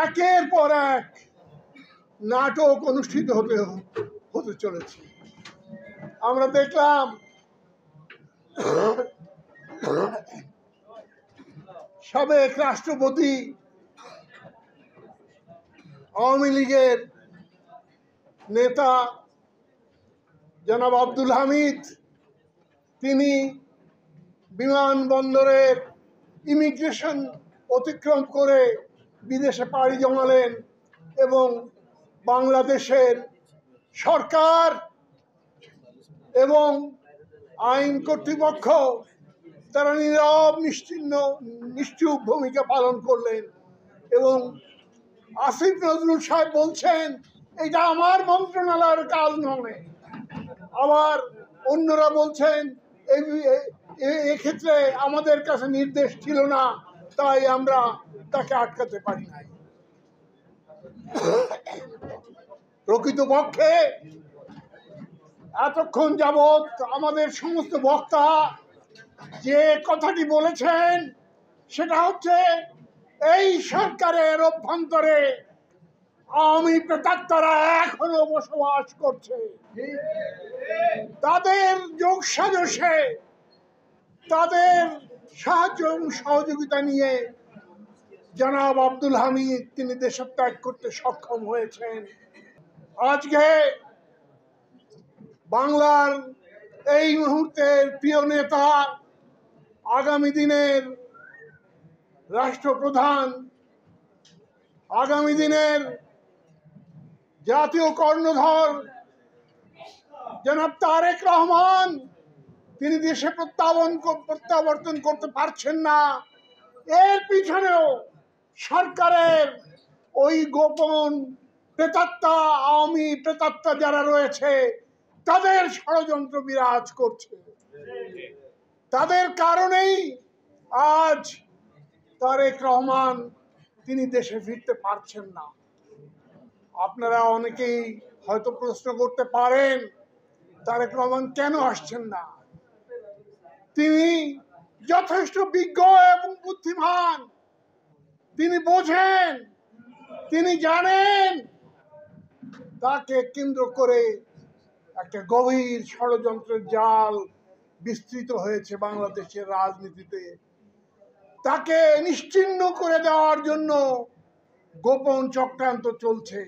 একের পর এক নাটক অনুষ্ঠিত হতে চলেছে। আমরা দেখলাম সাবেক রাষ্ট্রপতি আওয়ামী লীগের নেতা জনাব আব্দুল হামিদ, তিনি বিমানবন্দরের ইমিগ্রেশন অতিক্রম করে বিদেশে পাড়ি জমালেন এবং বাংলাদেশের সরকার এবং আইন কর্তৃপক্ষ তারা নীরব নিশ্চুপ ভূমিকা পালন করলেন। এবং আসিফ নজরুল সাহেব বলছেন এটা আমার মন্ত্রণালয়ের কাজ নয়, আবার অন্যরা বলছেন এক্ষেত্রে আমাদের কাছে নির্দেশ ছিল না, তাই আমরা তাকে আটকাতে পারি নাই। প্রকৃতপক্ষে এতক্ষণ যাবৎ আমাদের সমস্ত বক্তা যে কথাটি বলেছেন সেটা হচ্ছে এই সরকারের অভ্যন্তরে আওয়ামী প্রেতাত্মারা এখনো বসবাস করছে। তাদের যোগসাজশে, তাদের সাহায্য এবং সহযোগিতা নিয়ে জনাব আব্দুল হামিদ তিনি দেশত্যাগ করতে সক্ষম হয়েছেন। আজকে বাংলার এই মুহূর্তের প্রিয় নেতা, আগামী দিনের রাষ্ট্রপ্রধান, আগামী দিনের জাতীয় কর্ণধার জনাব তারেক রহমান, তিনি দেশে প্রত্যাবর্তন করতে পারছেন না। এর পিছনেও সরকারের ওই গোপন প্রেতাত্মা, আওয়ামী প্রেতাত্মা যারা রয়েছে তাদের ষড়যন্ত্র বিরাজ করছে। তাদের কারণেই আজ তারেক রহমান তিনি দেশে ফিরতে পারছেন না। আপনারা অনেকেই হয়তো প্রশ্ন করতে পারেন তারেক রহমান কেন আসছেন না। তিনি যথেষ্ট বিজ্ঞ এবং বুদ্ধিমান, তিনি বোঝেন, তিনি জানেন তাকে কেন্দ্র করে একটা গভীর ষড়যন্ত্রের জাল বিস্তৃত হয়েছে বাংলাদেশের রাজনীতিতে। তাকে নিশ্চিহ্ন করে দেওয়ার জন্য গোপন চক্রান্ত চলছে।